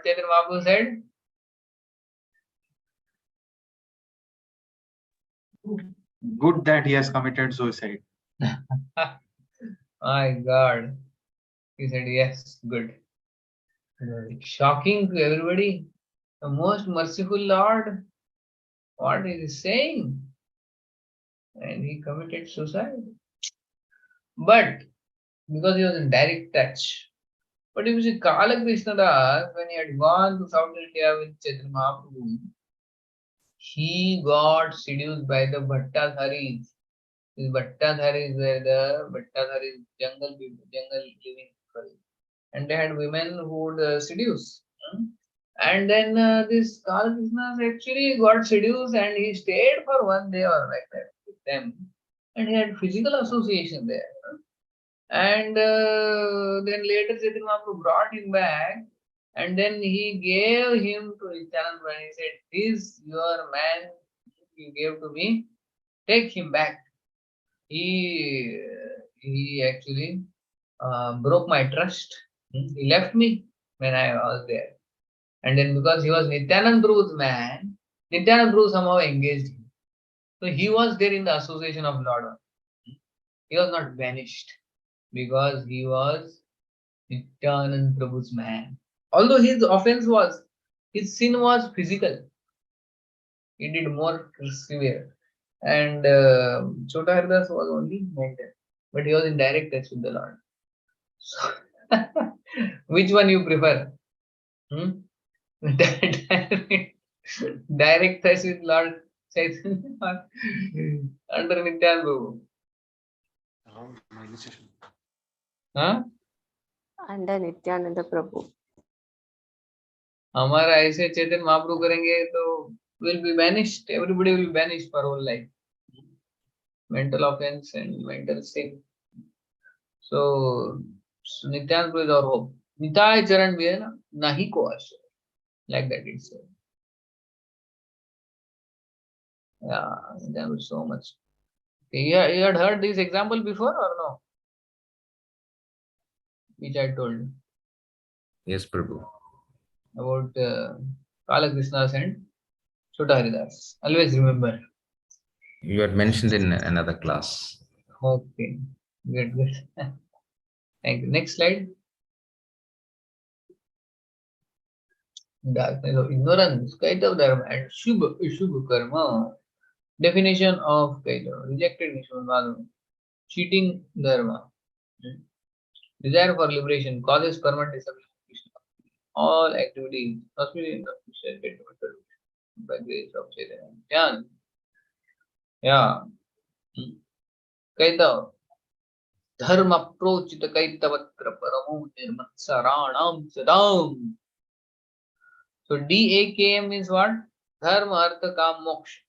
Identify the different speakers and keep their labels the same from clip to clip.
Speaker 1: what Chaitanya Mahaprabhu said?
Speaker 2: Good that he has committed suicide.
Speaker 1: My God. He said, yes, good. Shocking to everybody. The most merciful Lord. What is he saying? And he committed suicide. But because he was in direct touch. But if you see Kala Krishna Das, when he had gone to South India with Chaitanya Mahaprabhu, he got seduced by the Bhattadharis. These Bhattadharis were the Bhattadharis, jungle people, jungle living people. And they had women who would seduce. And then this Kala Krishna actually got seduced and he stayed for one day or like that with them. And he had physical association there. And then later Chaitanya Mahaprabhu brought him back and then he gave him to Nityananda and he said, this your man you gave to me, take him back. He actually broke my trust. He left me when I was there. And then because he was Nityananda Prabhu's man, Nityananda Prabhu somehow engaged him. So he was there in the association of Lord. He was not banished because he was Nityananda Prabhu's man. Although his offense was, his sin was physical. He did more severe. And Chota Haridas was only mental. But he was in direct touch with the Lord. So, which one you prefer? Direct touch with Lord Chaitanya or under Nityananda Prabhu? हाँ?
Speaker 3: Under Nityananda Prabhu.
Speaker 1: हमारा ऐसे चैतन्य महाप्रभु करेंगे तो will be banished. Everybody will be banished for whole life. Mental offense and mental sin. So Nityananda Prabhu is our hope. Nitai Charan bhi hai na, nahi ko asya. Like that it says. Yeah, Nityananda Prabhu so much. You had heard this example before or no? Which I told you.
Speaker 4: Yes, Prabhu.
Speaker 1: About Kala Krishnas and Chota Haridas. Always remember.
Speaker 4: You had mentioned in another class.
Speaker 1: Okay. Good, good. Thank you. Next slide. Darkness of ignorance, Kaitav Dharma and Shubha Karma. Definition of Kaitav. Rejected Nishman. Cheating Dharma. Desire for liberation causes permanent disability. All activities must be by grace of Chaitanya. Yeah. Kaitav. Dharma prochita kaitavatra paramo nirmatsaranam sadam. So DAKM means what? Dharma, Artha, Kam, Moksha.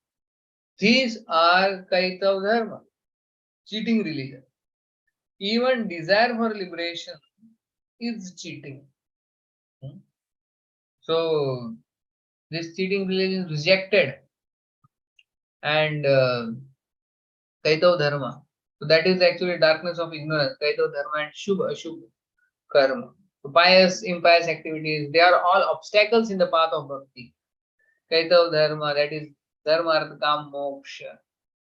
Speaker 1: These are Kaitav Dharma. Cheating religion. Even desire for liberation is cheating. So this cheating religion is rejected. And Kaitav Dharma. So that is actually darkness of ignorance. Kaitav Dharma and Shubha, Ashubha Karma. So pious, impious activities, they are all obstacles in the path of bhakti. Kaitav Dharma, that is Dharma, Artha, Kam, Moksha.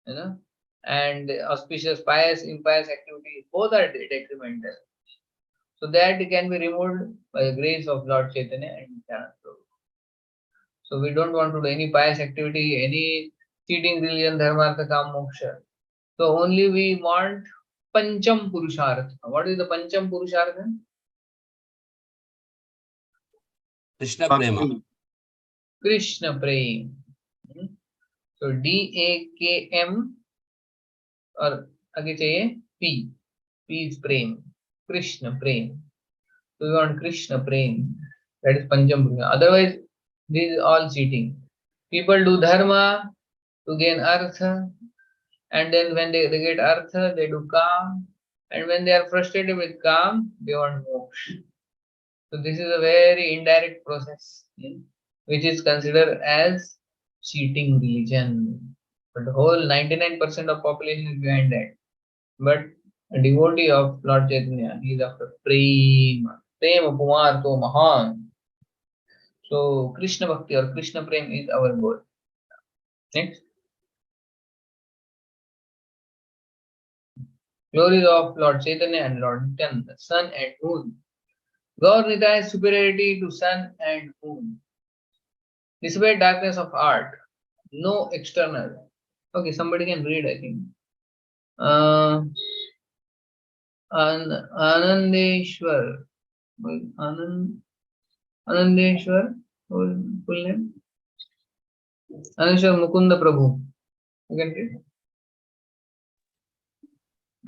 Speaker 1: You know? And auspicious, pious, impious activities, both are detrimental. So that can be removed by the grace of Lord Chaitanya and Nityananda Prabhu. So we don't want to do any pious activity, any cheating religion, Dharma, Artha, Kam, Moksha. So only we want Pancham Purushartha. What is the Pancham Purushartha?
Speaker 5: Krishna Prema.
Speaker 1: Krishna Prema. So DAKM और आगे चाहिए P. P is Prem. Krishna Prem. So we want Krishna Prem. That is Pancham Purushartha. Otherwise, this is all cheating. People do dharma to gain artha, and then when they get artha, they do kam, and when they are frustrated with kam, they want moksha. So this is a very indirect process, which is considered as cheating religion. But the whole 99% of population is behind that. But a devotee of Lord Chaitanya, he is after prema. Prema Pumarto Mahan. So Krishna Bhakti or Krishna Prem is our goal. Next. Glories of Lord Chaitanya and Lord Nityananda, sun and moon. Gaur Nitai's superiority to sun and moon. Dissipate darkness of art. No external. Okay, somebody can read, I think. Anandeshwar. Anandeshwar. Full name? Anandeshwar Mukunda Prabhu. You can read.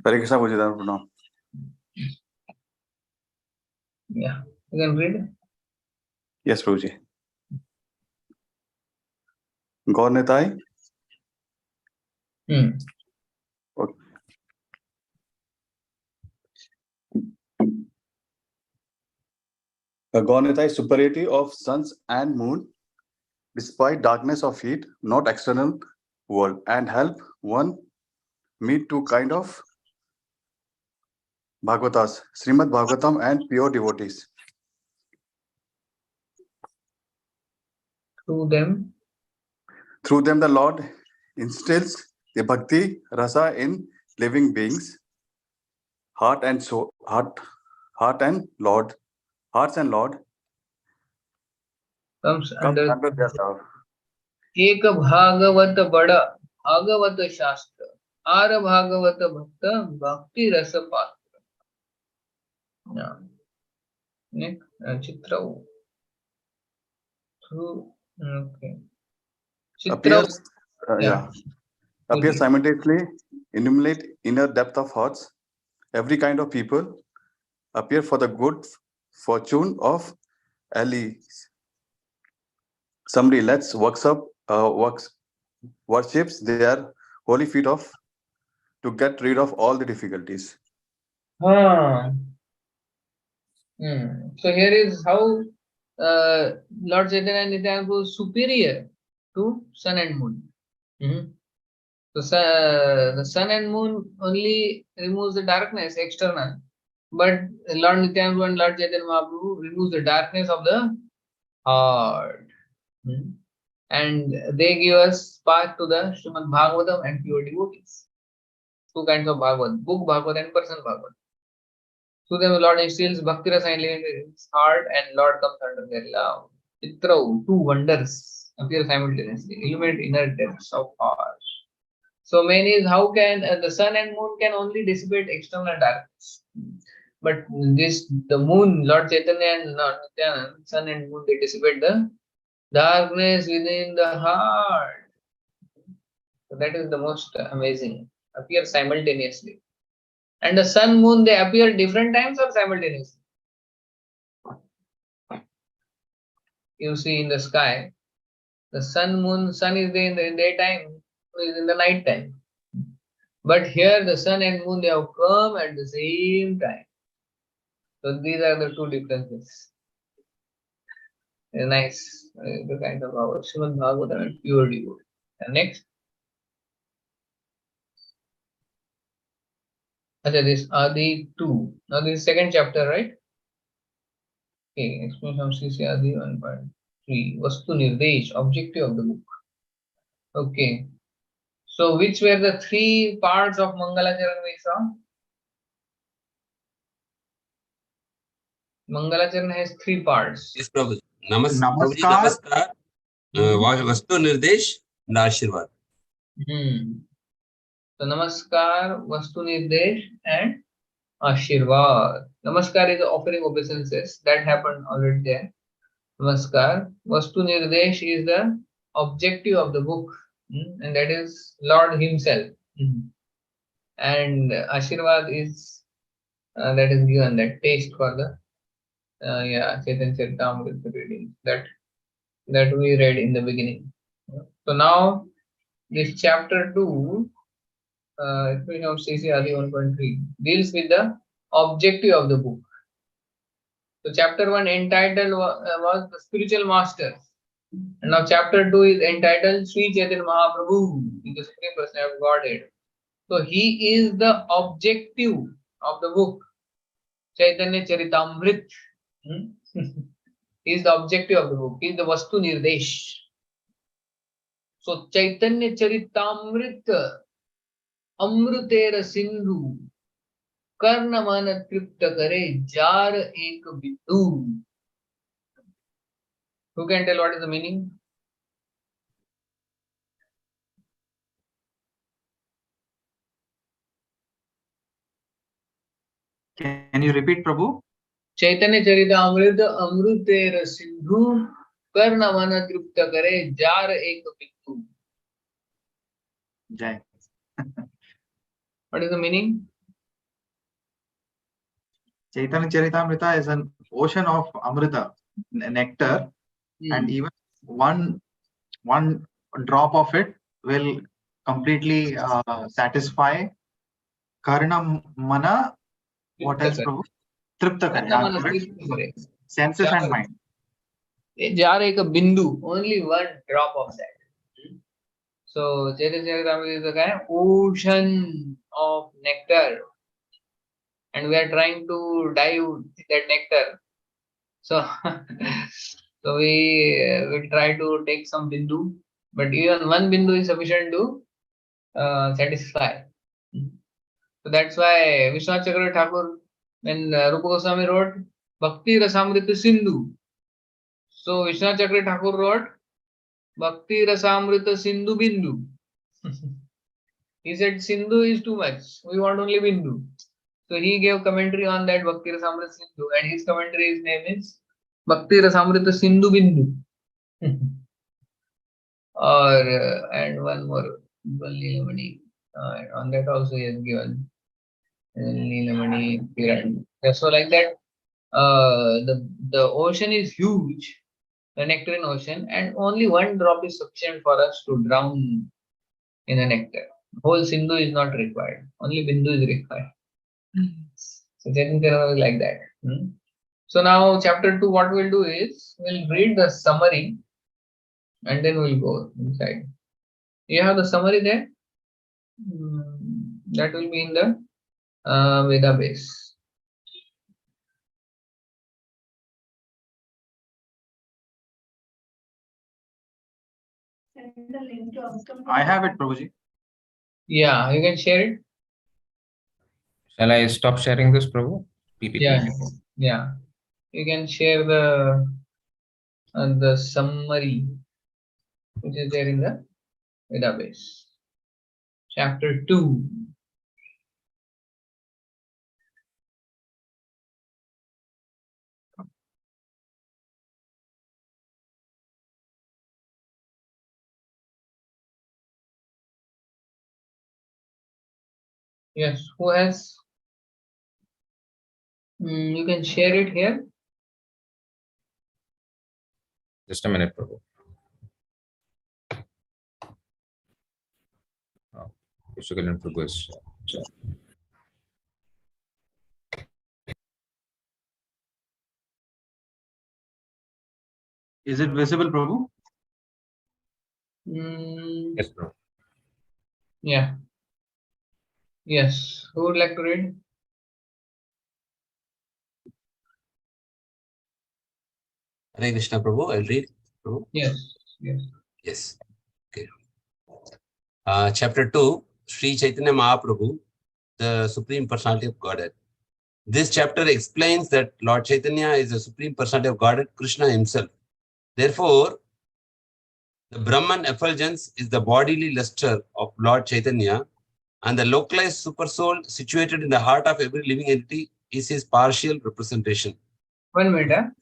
Speaker 6: Hare Krishna Pujidam Pranam.
Speaker 1: Yeah, you can read.
Speaker 6: Yes, Prabhuji. Gaur Nitai.
Speaker 1: Hmm.
Speaker 6: Okay. Gaur Nitai superiority of suns and moon, despite darkness of heat, not external world, and help one meet two kind of Bhagavatas, Srimad Bhagavatam and pure devotees.
Speaker 1: Through them.
Speaker 6: Through them, the Lord instills the bhakti rasa in living beings, heart and soul, heart and Lord, hearts and Lord
Speaker 1: Comes
Speaker 6: comes
Speaker 1: under
Speaker 6: under their love.
Speaker 1: एक भागवत बड़ा भागवत शास्त्र are Bhagavat भक्त भक्ति रस पात्र. चित्र okay.
Speaker 6: Appears,
Speaker 1: Yeah.
Speaker 6: appears simultaneously, illuminate inner depth of hearts. Every kind of people appear for the good fortune of allies. Somebody let's worships their holy feet of to get rid of all the difficulties.
Speaker 1: So here is how Lord Chaitanya and Nityananda was superior to sun and moon. So the sun and moon only removes the darkness external, but Lord Nityananda and Lord Chaitanya Mahaprabhu removes the darkness of the heart. And they give us path to the Srimad Bhagavatam and pure devotees. Two kinds of Bhagavad, book Bhagavad and person Bhagavad. To them, the Lord instills Bhakti Rasa in his heart, and Lord comes under their love. Chitrau, two wonders appear simultaneously, illuminate inner depths of heart. So, main is how can the sun and moon can only dissipate external darkness, but the moon, Lord Chaitanya and Lord Nityananda, sun and moon, they dissipate the darkness within the heart. So that is the most amazing. Appear simultaneously. And the sun, moon, they appear different times or simultaneously. You see in the sky, the sun is there in the daytime, moon is in the night time. But here the sun and moon, they have come at the same time. So these are the two differences. Nice. The kind of our Srimad Bhagavatam and pure devotee. And next. This are the two. Now this is second chapter, right? Okay, explanation of CC Adi 1.3. Vastu Nirdesh, objective of the book. Okay. So which were the three parts of Mangalacharan we saw? Mangalacharan has three parts.
Speaker 5: Yes, Prabhuji. Namaskar.
Speaker 2: Namaskar.
Speaker 5: Vastu Nirdesh and Ashirvad.
Speaker 1: So Namaskar, Vastu Nirdesh and Ashirvad. Namaskar is the offering obeisances. That happened already there. Namaskar. Vastu Nirdesh is the objective of the book. And that is Lord himself. And Ashirvad is that is given, that taste for the Chaitanya Charitamrita reading that we read in the beginning. So now this chapter 2, expression of CC Adi 1.3, deals with the objective of the book. So chapter 1 entitled was the spiritual masters. And now chapter 2 is entitled Sri Chaitanya Mahaprabhu, the Supreme Personality of Godhead. So he is the objective of the book, Chaitanya Charitamrita. He He is the objective of the book. He is the Vastu Nirdesh. So Chaitanya Charitamrita Amrutera Sindhu Karna Mana Tripta Kare Jar Ek Bindu. Who can tell what is the meaning?
Speaker 2: Can you repeat, Prabhu?
Speaker 1: Chaitanya Charitamrita Amrutera Sindhu Karna Mana Tripta Kare Jar Ek Bindu.
Speaker 2: Jai.
Speaker 1: What is the meaning?
Speaker 2: Chaitanya Charitamrita is an ocean of Amrita, nectar, and even one drop of it will completely satisfy Karna Mana. What else, Prabhu? Tripta Kare. Senses and mind.
Speaker 1: Jar Ek Bindu, only one drop of that. So Chaitanya Charitamrita is the kind of ocean of nectar, and we are trying to dive that nectar. So, so we will try to take some bindu, but even one bindu is sufficient to satisfy. So that's why Vishwanath Chakravarti Thakur, when Rupa Goswami wrote Bhakti Rasamrita Sindhu, so Vishwanath Chakravarti Thakur wrote Bhakti Rasamrita Sindhu Bindu. He said Sindhu is too much. We want only Bindu. So he gave commentary on that Bhakti Rasamrita Sindhu, and his commentary's name is Bhakti Rasamrita Sindhu Bindu. Or and one more, Lila Mani. On that also he has given Lila Mani Piran. So like that, the ocean is huge, the nectarine ocean, and only one drop is sufficient for us to drown in the nectar. Whole Sindhu is not required. Only Bindu is required. So Chaitanya is like that. So now chapter 2, what we'll do is we'll read the summary and then we'll go inside. You have the summary there? That will be in the Veda base.
Speaker 2: I have it, Prabhuji.
Speaker 1: Yeah, you can share it.
Speaker 4: Shall I stop sharing this, Prabhu? PPT.
Speaker 1: Yeah. You can share the summary which is there in the Veda base. Chapter 2. Yes, who has? You can share it here.
Speaker 4: Just a minute, Prabhu. Vishwakalyan Prabhu is.
Speaker 2: Is it visible, Prabhu?
Speaker 4: Yes, Prabhu.
Speaker 1: Yeah. Yes. Who would like to read?
Speaker 5: Hare Krishna, Prabhu. I'll read. Prabhu.
Speaker 1: Yes. Yes.
Speaker 5: Yes. Okay. Chapter 2, Sri Chaitanya Mahaprabhu, the Supreme Personality of Godhead. This chapter explains that Lord Chaitanya is the Supreme Personality of Godhead, Krishna himself. Therefore, the Brahman effulgence is the bodily luster of Lord Chaitanya, and the localized supersoul situated in the heart of every living entity is his partial representation.
Speaker 1: 1 minute.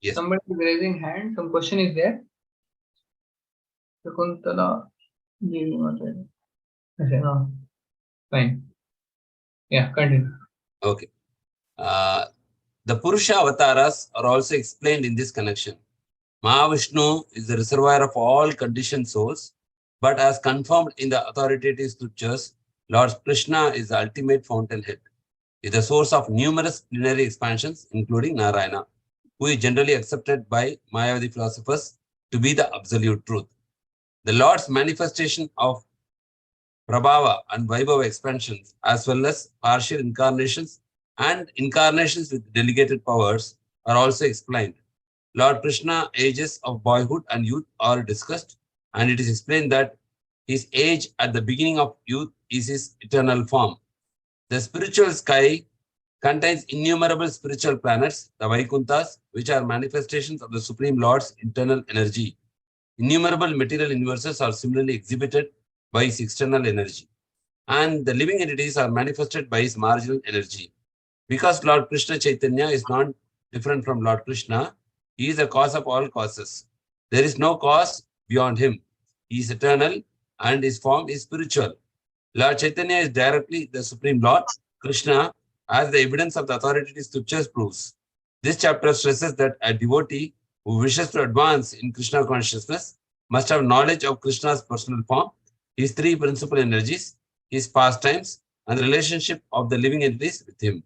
Speaker 5: Yes.
Speaker 1: Somebody is raising hand. Some question is there. Shakuntala. No. Fine. Yeah, continue.
Speaker 5: Okay. The Purusha avatars are also explained in this connection. Mahavishnu is the reservoir of all conditioned souls, but as confirmed in the authoritative scriptures, Lord Krishna is the ultimate fountainhead. He is the source of numerous plenary expansions, including Narayana, who is generally accepted by Mayavadi philosophers to be the absolute truth. The Lord's manifestation of Prabhava and Vaibhava expansions, as well as partial incarnations and incarnations with delegated powers, are also explained. Lord Krishna ages of boyhood and youth are discussed, and it is explained that his age at the beginning of youth is his eternal form. The spiritual sky contains innumerable spiritual planets, the Vaikunthas, which are manifestations of the Supreme Lord's internal energy. Innumerable material universes are similarly exhibited by his external energy, and the living entities are manifested by his marginal energy. Because Lord Krishna Chaitanya is not different from Lord Krishna, he is the cause of all causes. There is no cause beyond him. He is eternal and his form is spiritual. Lord Chaitanya is directly the Supreme Lord, Krishna, as the evidence of the authoritative scriptures proves. This chapter stresses that a devotee who wishes to advance in Krishna consciousness must have knowledge of Krishna's personal form, his three principal energies, his pastimes, and the relationship of the living entities with him.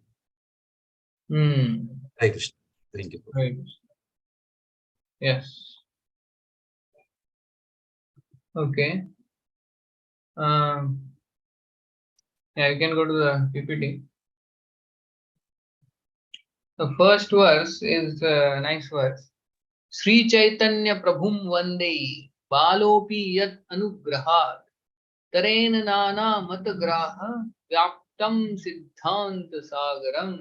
Speaker 5: Hare Krishna. Thank you.
Speaker 1: Right. Yes. Okay. Yeah, you can go to the PPT. The first verse is a nice verse. Sri Chaitanya Prabhum Vande Balopi Yat Anugrahat Taren Nana Matagraha Vyaptam Siddhanta Sagaram.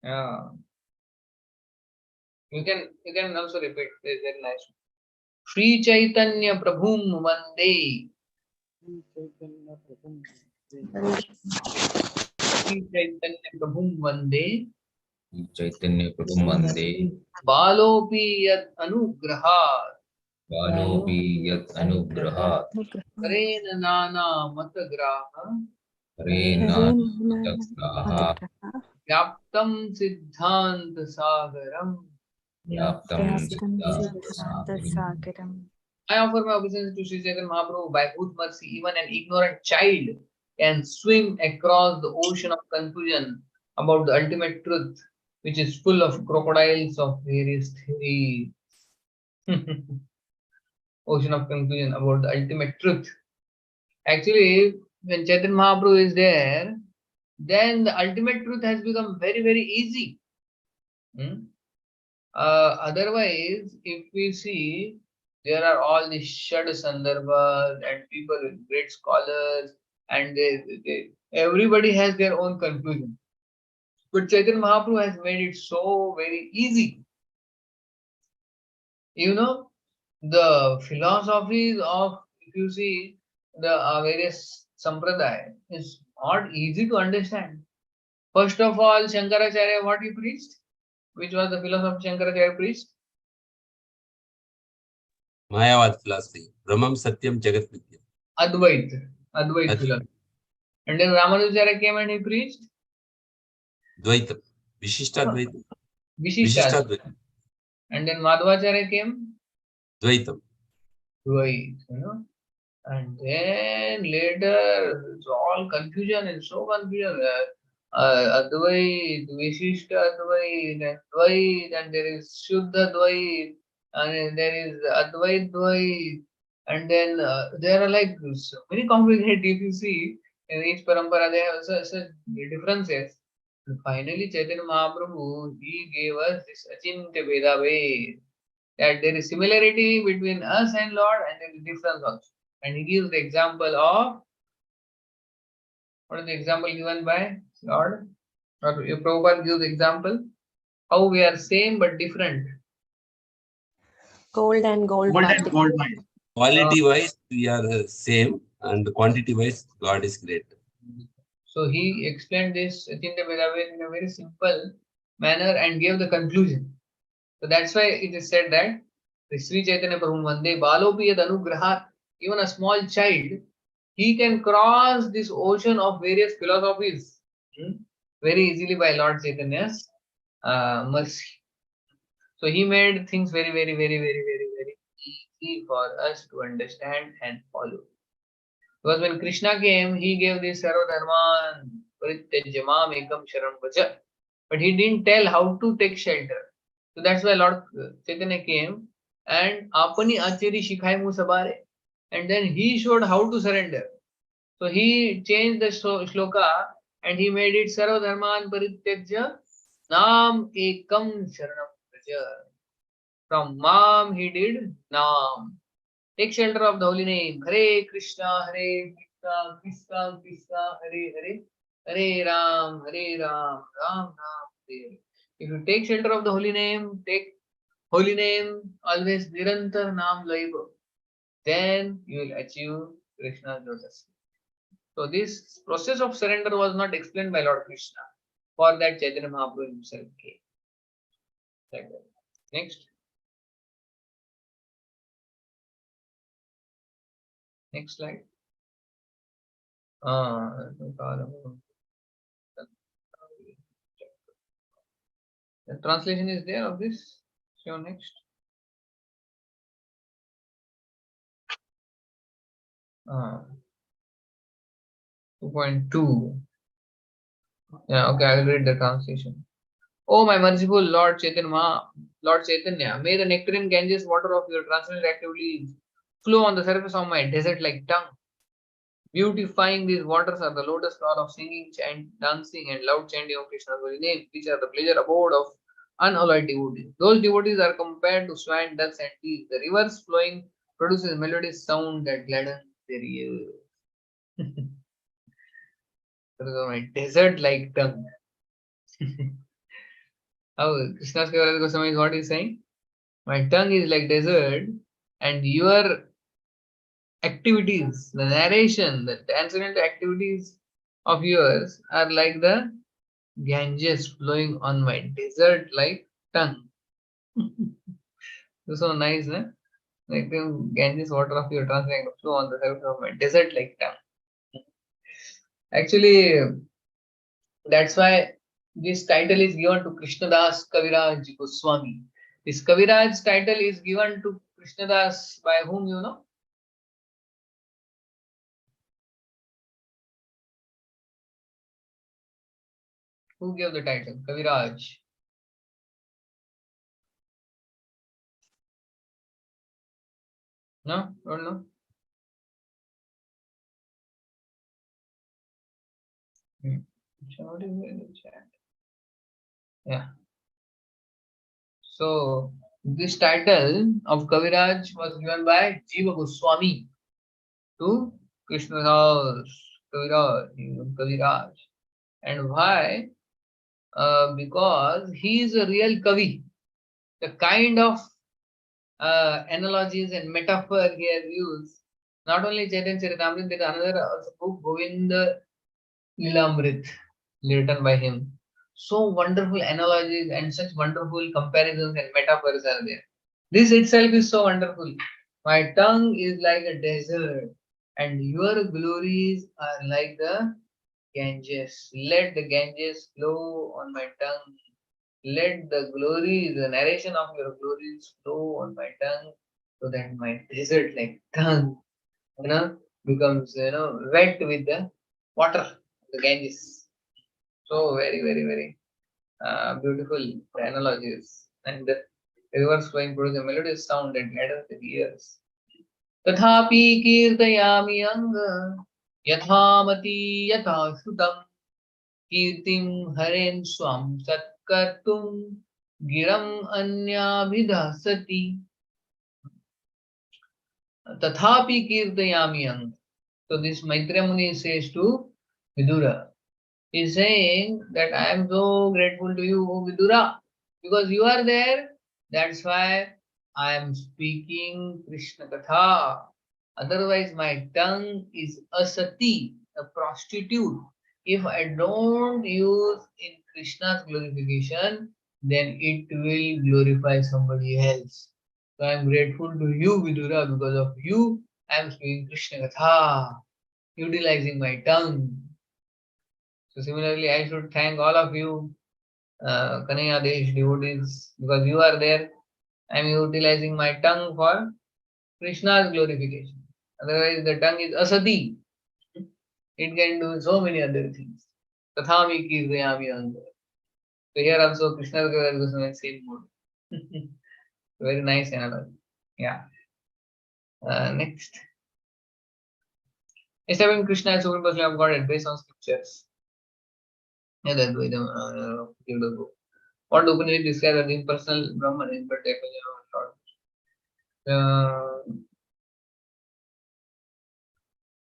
Speaker 1: Yeah. You can also repeat. It's very nice. Sri Chaitanya Prabhum Vande. Sri Chaitanya Prabhum Vande.
Speaker 4: Chaitanya Prabhu Vande
Speaker 1: Balopi Yat Anugrahat
Speaker 4: Balopi Yat Anugrahat
Speaker 1: Taren Nana Matagraha
Speaker 4: Harena Matagraha
Speaker 1: Vyaptam Siddhanta Sagaram.
Speaker 4: Vyaptam
Speaker 3: Sagaram.
Speaker 1: I offer my obeisance to Sri Chaitanya Mahaprabhu. By whose mercy, even an ignorant child can swim across the ocean of confusion about the ultimate truth, which is full of crocodiles of various theories. Ocean of confusion about the ultimate truth. Actually, when Chaitanya Mahaprabhu is there, then the ultimate truth has become very, very easy. Otherwise, if we see, there are all these Shad Sandarbhas and people with great scholars, and everybody has their own confusion. But Chaitanya Mahaprabhu has made it so very easy. You know, the philosophies of, if you see, the various sampradaya is not easy to understand. First of all, Shankaracharya, what he preached? Which was the philosophy Shankaracharya preached?
Speaker 5: Mayavad philosophy. Brahmam Satyam Jagat Vidya.
Speaker 1: Advait philosophy. And then Ramanujacharya came and he preached
Speaker 5: Dvaitam. Vishishtadvaitam.
Speaker 1: Vishishta. And then Madhvacharya came
Speaker 5: Dvaitam.
Speaker 1: Dvait, you know. And then later it's all confusion and so confusion. Advait, Vishishta Advait, and Dvait, and there is Shuddha Dvait, and there is Advait Dvait, and then there are like so many complicated, if you see, in each parampara they have such differences. And finally, Chaitanya Mahaprabhu, he gave us this Achintya Veda way, that there is similarity between us and Lord, and there is difference also. And he gives the example of, what is the example given by Lord? Or Prabhupada gives the example, how we are same but different.
Speaker 3: Gold and gold
Speaker 2: Gold and
Speaker 3: particle.
Speaker 2: gold mine.
Speaker 5: Quality wise, we are same, and quantity wise, God is great.
Speaker 1: So he explained this Achintya Veda in a very simple manner and gave the conclusion. So that's why it is said that the Sri Chaitanya Prabhu Vande Balopi Yad Anugrahat, even a small child, he can cross this ocean of various philosophies very easily by Lord Chaitanya's mercy. So he made things very, very, very, very, very, very easy for us to understand and follow. Because when Krishna came, he gave this Sarvadharman Parityajamam Ekam Sharam Vacha. But he didn't tell how to take shelter. So that's why Lord Chaitanya came and Apani Achari Shikhai Musabare. And then he showed how to surrender. So he changed the shloka and he made it Sarvadharman Parityajya Nam Ekam Sharanam Bhaja. From Mam he did Nam. Take shelter of the holy name. Hare Krishna, Krishna Krishna, Hare Hare. Hare Ram, Ram Ram, Hare. If you take shelter of the holy name, take holy name, always Nirantar Nam Laiva. Then you will achieve Krishna's lotus. So this process of surrender was not explained by Lord Krishna. For that Chaitanya Mahaprabhu himself came. Like that. Next. Next slide. The translation is there of this. Show next. 2.2. Yeah, okay, I will read the translation. Oh, my merciful Lord Chaitanya, may the nectarine Ganges water of your transcendental activities flow on the surface of my desert like tongue. Beautifying these waters are the lotus flower of singing, dancing, and loud chanting of Krishna's holy name, which are the pleasure abode of unalloyed devotees. Those devotees are compared to swine, ducks, and geese. The rivers flowing produces melodious sound that gladdens their ears. That is my desert like tongue. How Krishna's Kaviraj Goswami is what he's saying? My tongue is like desert, and your activities, the narration, the transcendental activities of yours are like the Ganges flowing on my desert like tongue. So nice, no? Like the Ganges water of your transcendental flow on the surface of my desert like tongue. Actually, that's why this title is given to Krishnadas Kaviraj Goswami. This Kaviraj title is given to Krishnadas by whom, you know? Who gave the title? Kaviraj. No? Don't know? What is in the chat? Yeah. So this title of Kaviraj was given by Jiva Goswami to Krishnadas Kaviraj. And why? Because he is a real Kavi. The kind of analogies and metaphor he has used, not only Chaitanya Charitamrita, there is another also book, Govinda Lilamrit, written by him. So wonderful analogies and such wonderful comparisons and metaphors are there. This itself is so wonderful. My tongue is like a desert, and your glories are like the Ganges. Let the Ganges flow on my tongue. Let the glory, the narration of your glories flow on my tongue, so that my desert like tongue, becomes, wet with the water, the Ganges. So very, very, very beautiful analogies. And the rivers flowing produce a melodious sound that gladdens the ears. Tathapi kirtayami anga yathamati yatha shutam kirtim haren swam satkartum giram anyabhidhasati tathapi kirtayami anga. So this Maitreya Muni says to Vidura, he's saying that I am so grateful to you, O Vidura, because you are there. That's why I am speaking Krishna Katha. Otherwise, my tongue is a sati, a prostitute. If I don't use in Krishna's glorification, then it will glorify somebody else. So I am grateful to you, Vidura, because of you, I am speaking Krishna Katha, utilizing my tongue. So similarly, I should thank all of you, Kanaya Desh devotees, because you are there. I am utilizing my tongue for Krishna's glorification. Otherwise, the tongue is asati. It can do so many other things. Tathami kirtayami anga. So here also Krishna goes in the same mode. Very nice analogy. Yeah. Next. Establishing Krishna as Supreme Personality of Godhead based on scriptures. Yeah, that way the What Upanishad describes as impersonal Brahman is but definition of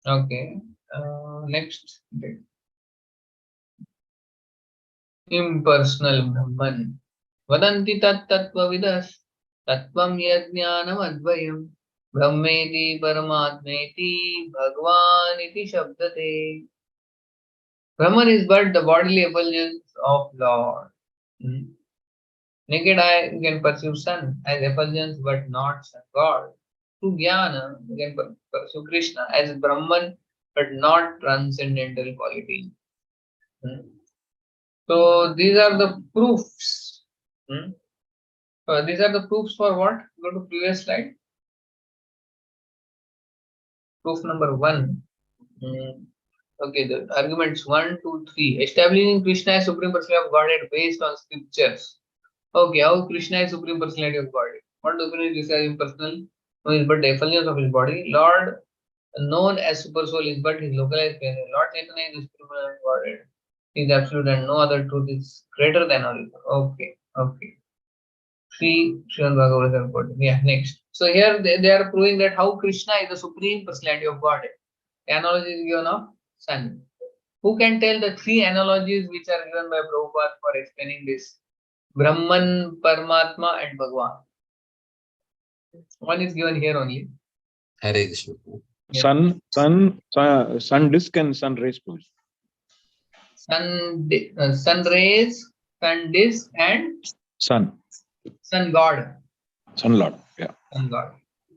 Speaker 1: Lord. Okay. Next. Impersonal Brahman. Vadanti tat tattvavidas tattvam yajnanam advayam brahmeti paramatmeti bhagwan iti shabdate. Brahman is but the bodily effulgence of Lord. Naked eye can perceive sun as effulgence but not sun God. Through jnana, you can pursue Krishna as Brahman but not transcendental quality. So these are the proofs. These are the proofs for what? Go to previous slide. Proof number 1. Okay, the arguments 1, 2, 3. Establishing Krishna as Supreme Personality of Godhead based on scriptures. Okay, how Krishna is Supreme Personality of Godhead? What do you mean is impersonal? No, is but the effulgence of his body. Lord, known as Super Soul, is but his localized presence. Lord Chaitanya is the Supreme Personality of Godhead. He is absolute and no other truth is greater than all. Okay, okay. Sriman Bhagavad Gita. Yeah, next. So here they are proving that how Krishna is the Supreme Personality of Godhead. The analogy is given of sun. Who can tell the 3 analogies which are given by Prabhupada for explaining this? Brahman, Paramatma and Bhagwan. One is given here only.
Speaker 5: Hare Krishna.
Speaker 1: Yeah.
Speaker 7: Sun disk and sun rays.
Speaker 1: Sun rays, sun disk and
Speaker 7: Sun
Speaker 1: God.
Speaker 7: Sun Lord. Yeah.
Speaker 1: Sun God.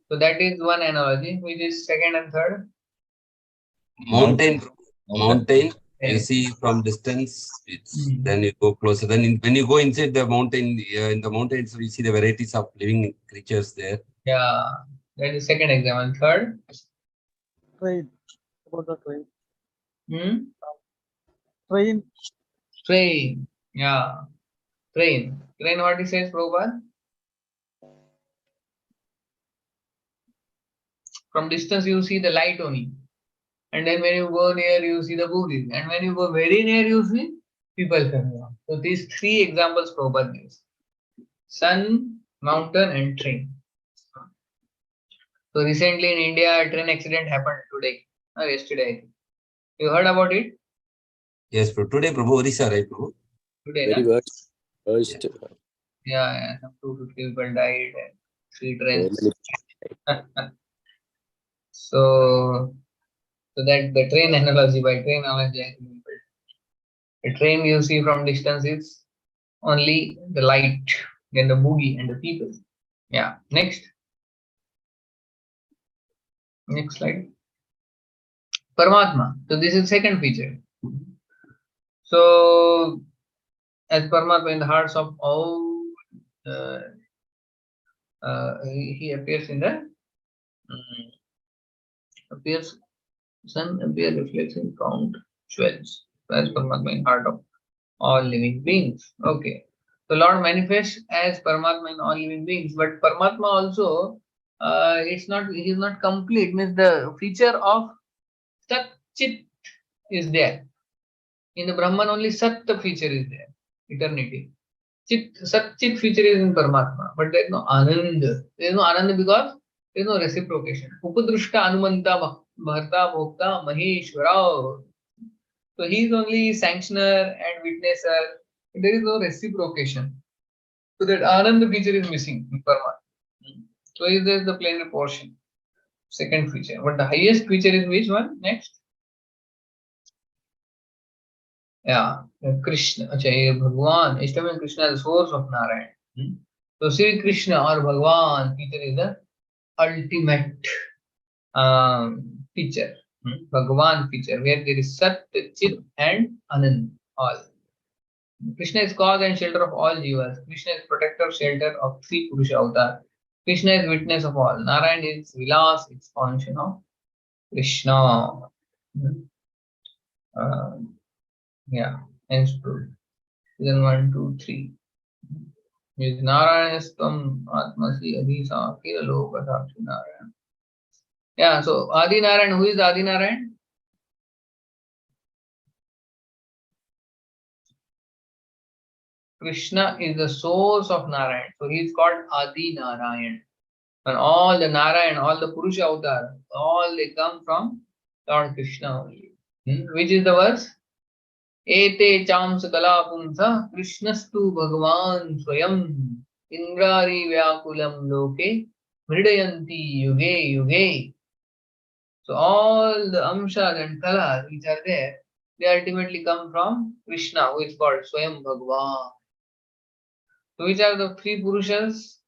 Speaker 1: So that is one analogy. Which is second and third?
Speaker 5: Mountain. You
Speaker 1: Yes.
Speaker 5: see from distance, then you go closer. Then when you go inside the mountain, in the mountains, we see the varieties of living creatures there.
Speaker 1: Yeah, that is second example. Third?
Speaker 8: Train. About the train.
Speaker 1: Train. Train. Yeah. Train. Train, what he says, Prabhupada? From distance, you see the light only. And then when you go near, you see the movies. And when you go very near, you see people coming on. So these 3 examples Prabhupada gives. Sun, mountain and train. So recently in India, a train accident happened today. Or yesterday. You heard about it?
Speaker 5: Yes, today, Prabhu, Orissa, right, Prabhu?
Speaker 1: Today,
Speaker 8: Very
Speaker 1: na?
Speaker 8: worst.
Speaker 1: Yeah, some 250 people died and 3 trains. So that the train analogy, by train analogy, I think the train you see from distance is only the light, then the boogie and the people. Yeah. Next slide. Paramatma. So this is second feature. So as Paramatma in the hearts of all, he appears in the sun appears reflects in count 12. So as Paramatma in heart of all living beings. Okay. So Lord manifests as Paramatma in all living beings, but Paramatma also he's not complete. Means the feature of Sat Chit is there. In the Brahman only Sat feature is there, eternity. Sat Chit feature is in Paramatma, but there is no Anand. There is no Anand because there is no reciprocation. Upadrushta Anumanta Bharta Bhokta Maheshwara. So he is only sanctioner and witnesser. There is no reciprocation. So that Anand feature is missing in Paramatma. So is there the plenary portion. Second feature. But the highest feature is which one? Next. Yeah. Krishna. Achha, Bhagwan. Establishing Krishna as the source of Narayan. So Sri Krishna or Bhagwan feature is the ultimate feature. Bhagwan feature where there is Sat, Chit and Anand all. Krishna is cause and shelter of all jivas. Krishna is protector, shelter of 3 Purusha avatar. Krishna is witness of all. Narayan is Vilas, expansion of Krishna. Yeah, hence proof. Then 1, 2, 3. Is Narayanastam Atmasi Adisa Kila Loka Sakshi Narayan. Yeah, so Adi Narayan, who is Adi Narayan? Krishna is the source of Narayan. So he is called Adi Narayan. And all the Narayan, all the Purusha avatar, all they come from Lord Krishna only. Which is the verse? Ete chams kala pumsa Krishnastu Bhagavan Swayam Indrari Vyakulam Loke Mridayanti Yuge Yuge. So all the amshas and kalas which are there, they ultimately come from Krishna, who is called Swayam Bhagavan. So which are the three Purushas?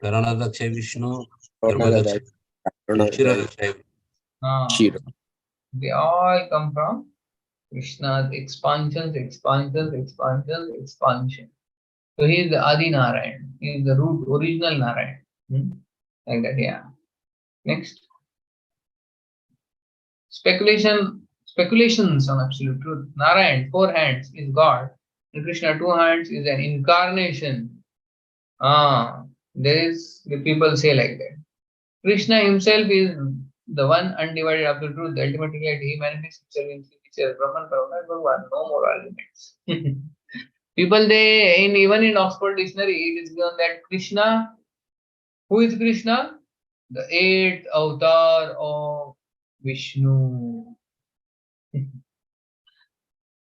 Speaker 5: Karanadakshay Vishnu,
Speaker 8: Karanadakshay.
Speaker 5: Shiradakshay.
Speaker 8: Shira.
Speaker 1: They all come from Krishna's expansions. So he is the Adi Narayan. He is the root, original Narayan. Like that, yeah. Next. Speculations on absolute truth. Narayan, 4 hands, is God. And Krishna, 2 hands, is an incarnation. The people say like that. Krishna himself is the one undivided absolute truth, the ultimate reality. He manifests himself in 3 features. Brahman, Paramat, Bhagavan. No more arguments. People, even in Oxford Dictionary, it is given that Krishna, who is Krishna? The 8th avatar of Vishnu.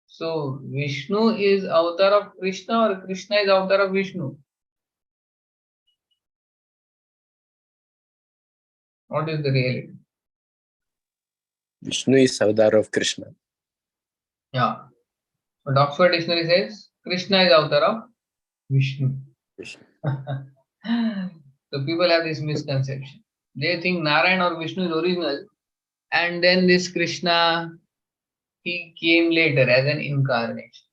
Speaker 1: So, Vishnu is avatar of Krishna or Krishna is avatar of Vishnu? What is the reality?
Speaker 8: Vishnu is avatar of Krishna.
Speaker 1: Yeah. But Oxford Dictionary says Krishna is avatar of Vishnu. So people have this misconception. They think Narayan or Vishnu is original, and then this Krishna, he came later as an incarnation.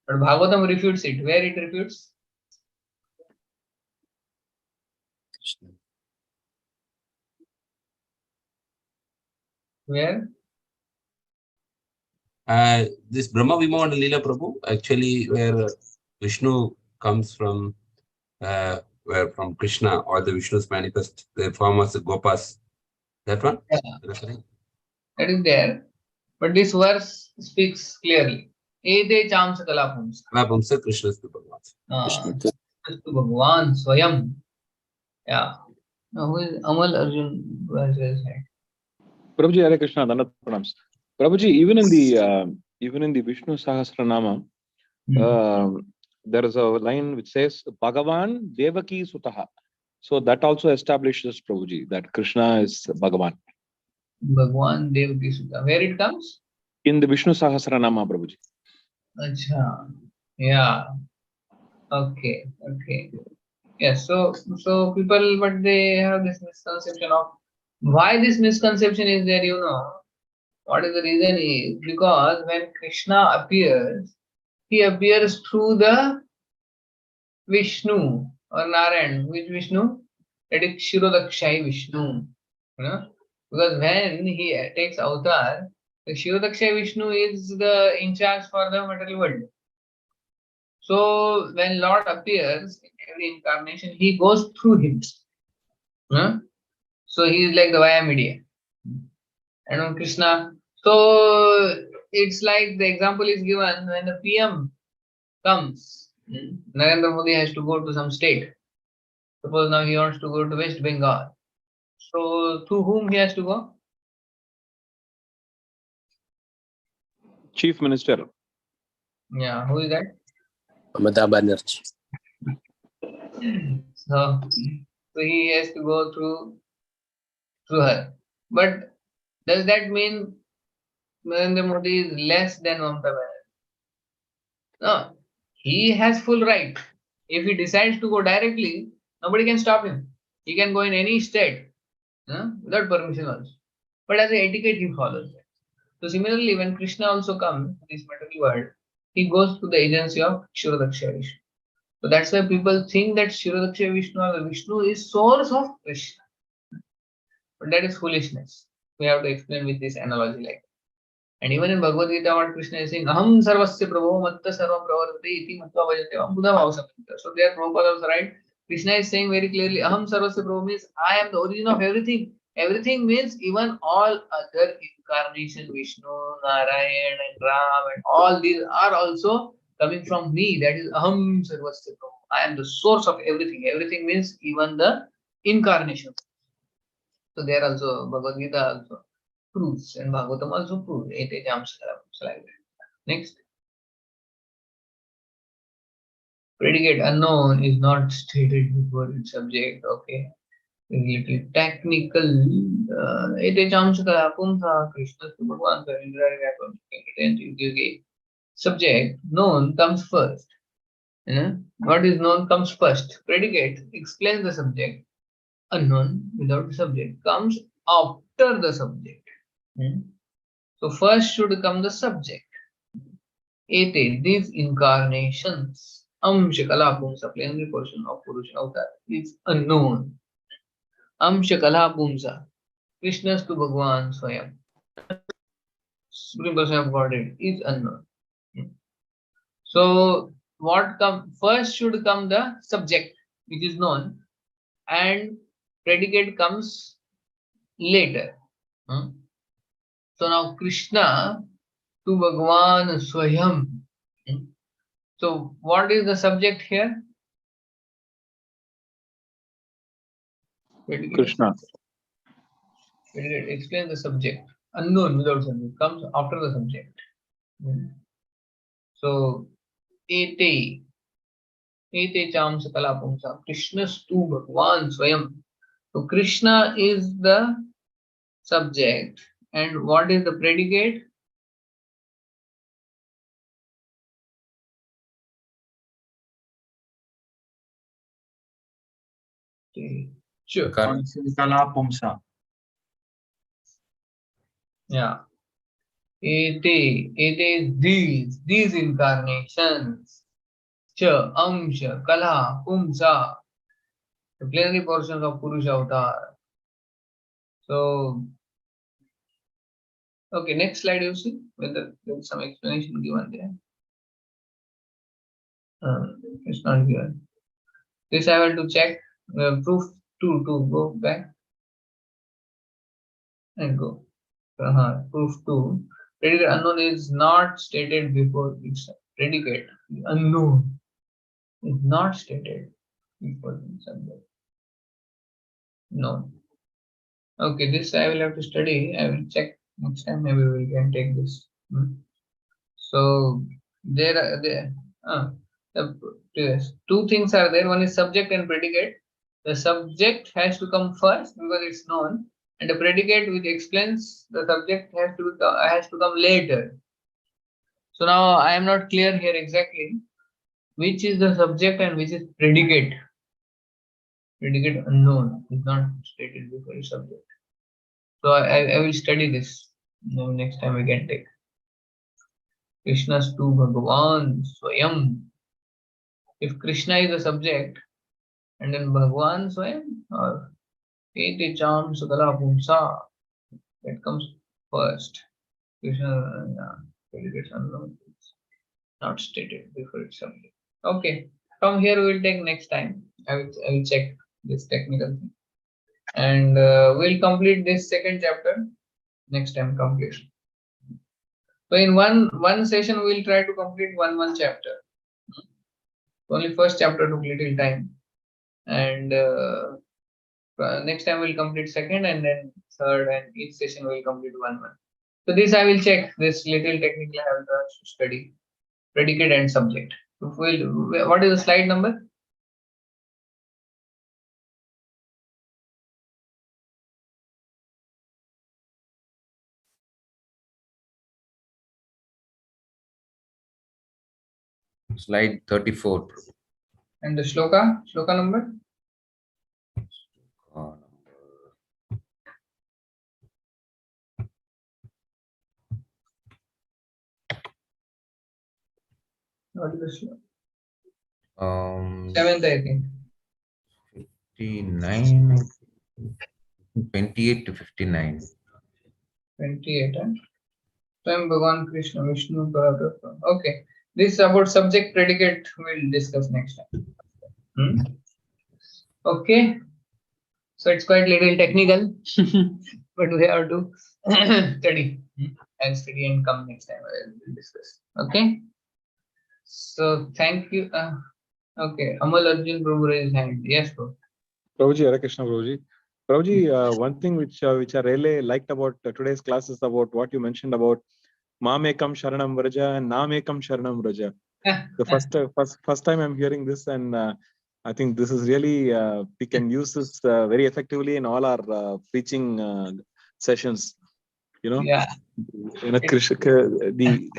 Speaker 1: But Bhagavatam refutes it. Where it refutes?
Speaker 8: Krishna.
Speaker 1: Where?
Speaker 5: This Brahma Vimova and Lila Prabhu, actually, where Vishnu comes from, where from Krishna, or the Vishnu's manifest, the form as the Gopas. That one?
Speaker 1: Yeah. That is there. But this verse speaks clearly. Ede chamsa kalapumsa.
Speaker 5: Kalapumsa Krishna is the Bhagavan.
Speaker 1: Krishna Bhagavan Swayam. Yeah. Now who is Amal Arjun?
Speaker 7: Prabhuji, Hare Krishna, Dandat Pranams. Prabhuji, even in the Vishnu Sahasranama, there is a line which says Bhagavan Devaki Sutaha. So that also establishes, Prabhuji, that Krishna is Bhagavan.
Speaker 1: Bhagavan Devaki Sutaha. Where it comes?
Speaker 7: In the Vishnu Sahasranama, Prabhuji.
Speaker 1: Acha. Yeah. Okay. Yes. So people, but they have this misconception of why this misconception is there. What is the reason is because when Krishna appears, he appears through the Vishnu or Narayan. Which Vishnu? That is Shirodakshay Vishnu. Because when he takes avatar, the Shirodakshay Vishnu is the in charge for the material world. So when Lord appears in every incarnation, he goes through him. So he is like the via media. And on Krishna. So it's like the example is given when the PM comes. Narendra Modi has to go to some state. Suppose now he wants to go to West Bengal. So to whom he has to go?
Speaker 7: Chief Minister.
Speaker 1: Yeah, who is that?
Speaker 8: Mamata Banerjee.
Speaker 1: So he has to go through her. But does that mean Narendra Modi is less than Mamata Banerjee? No, he has full right. If he decides to go directly, nobody can stop him. He can go in any state without permission also. But as an etiquette, he follows that. So similarly, when Krishna also comes to this material world, he goes through the agency of Shirodakshay Vishnu. So that's why people think that Shirodakshay Vishnu or the Vishnu is source of Krishna. But that is foolishness. We have to explain with this analogy like that. And even in Bhagavad Gita, what Krishna is saying, Aham sarvasya prabho matta sarvam pravartate iti matva bhajate buddha bhavasamita. So there Prabhupada also right. Krishna is saying very clearly, Aham sarvasya prabho means I am the origin of everything. Everything means even all other incarnation, Vishnu, Narayan, and Ram, and all these are also coming from me. That is Aham Sarvasya Prabhu. I am the source of everything. Everything means even the incarnation. So there also Bhagavad Gita also proves, and Bhagavatam also proves. Ete jam sakaram. Like that. Next. Predicate unknown is not stated before its subject. Okay. Little technical. Ete jam sakaram pumsa Krishna to Bhagavan Sarindra. Subject known comes first. What is known comes first. Predicate explains the subject. Unknown without the subject comes after the subject. So first should come the subject. Ete, these incarnations, Amshakala Pumsa, plenary portion of Purusha Avatar, is unknown. Amshakala Pumsa, Krishna's to Bhagwan Swayam, Supreme Person of Godhead, is unknown. So what come first should come the subject, which is known, and predicate comes later. So now Krishna to Bhagwan Swayam. So what is the subject here? Predicate.
Speaker 7: Krishna.
Speaker 1: Predicate. Explain the subject. Unknown without subject comes after the subject. So Ete cham sakala pumsa. Krishna's to Bhagwan Swayam. So Krishna is the subject, and what is the predicate? Sure.
Speaker 2: Kala Pumsa.
Speaker 1: Yeah. Ete is these incarnations. Cha, Amsha, Kala, Pumsa. The plenary portions of Purusha Avatar. So, okay, next slide you see whether there's some explanation given there. It's not given. This I will to check. Proof 2 to go back and go. Proof 2. Predicate unknown is not stated before its predicate. Unknown is not stated before its subject. No. Okay, this I will have to study. I will check next time. Maybe we can take this. So there two things are there. One is subject and predicate. The subject has to come first because it's known, and the predicate which explains the subject has to come later. So now I am not clear here exactly which is the subject and which is predicate. Predicate unknown is not stated before the subject. So I will study this. Next time we can take. Krishna's to Bhagavan Swayam. If Krishna is the subject, and then Bhagavan Swayam or Ete Cham Sukala Pumsa, that comes first. Krishna predicates unknown. It's not stated before its subject. Okay, from here we will take next time. I will check this technical thing. And we'll complete this second chapter next time completion. So in one session we'll try to complete one chapter. Only first chapter took little time, and next time we'll complete second, and then third, and each session will complete one. So this I will check. This little technical I have to study. Predicate and subject. So what is the slide number?
Speaker 4: Slide 34.
Speaker 1: And the shloka number? What is the shloka? 7th, I think.
Speaker 4: 59, 28 to 59.
Speaker 1: 28, huh? Swam Bhagavan Krishna, Vishnu, Parabrahma. Okay. This about subject predicate we'll discuss next time. Okay. So it's quite little technical, but we have to study and study and come next time. We'll discuss. Okay. So thank you. Okay. Amal Arjun Prabhu raised hand. Yes, bro.
Speaker 7: Prabhuji, Hare Krishna, Prabhuji. Prabhuji, one thing which I really liked about today's class is about what you mentioned about Mamekam Sharanam Vraja and Namekam Sharanam Vraja. The first time I'm hearing this, and I think this is really we can use this very effectively in all our preaching sessions. You know,
Speaker 1: Yeah.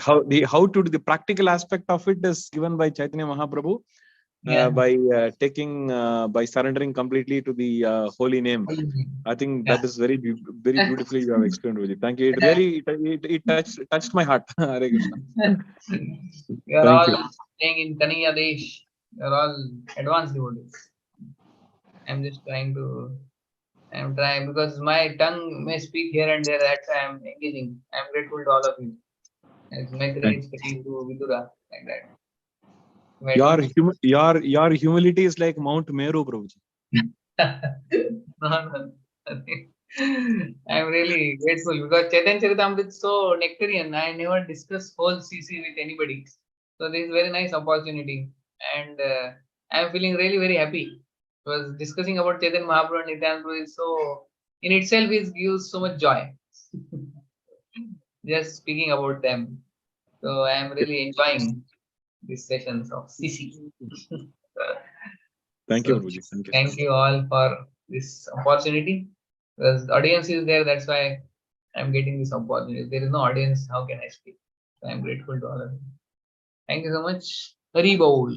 Speaker 7: How to do the practical aspect of it is given by Chaitanya Mahaprabhu. By surrendering completely to the holy name. I think that is very beautifully you have explained, Vijay. Thank you. It really it touched my heart. Hare Krishna.
Speaker 1: You are
Speaker 7: Thank
Speaker 1: all
Speaker 7: you.
Speaker 1: staying in Caitanya Desh. You are all advanced devotees. I'm just trying because my tongue may speak here and there. That's why I'm engaging. I'm grateful to all of you. As Maitreya is speaking to Vidura, like that.
Speaker 7: Your humility is like Mount Meru, Prabhuji.
Speaker 1: No. I'm really grateful because Chaitanya Charitamrita is so nectarian. I never discuss whole CC with anybody. So this is very nice opportunity. And I'm feeling really very happy. Because discussing about Chaitanya Mahaprabhu and Nityananda Prabhu is so, in itself, it gives so much joy. Just speaking about them. So I'm really enjoying these sessions of CC.
Speaker 7: Thank you, Prabhuji.
Speaker 1: Thank you all for this opportunity. Because the audience is there, that's why I'm getting this opportunity. If there is no audience, how can I speak? So I'm grateful to all of you. Thank you so much. Hari Bol.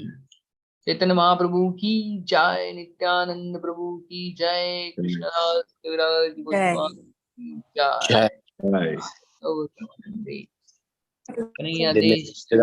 Speaker 1: Chaitanya Mahaprabhu ki jai, Nityananda Prabhu ki jai, Krishna Das Kaviraj Goswami ki jai.
Speaker 8: Jai.
Speaker 7: Bye.
Speaker 1: Oh, Kanhaiya
Speaker 8: They
Speaker 1: Desh.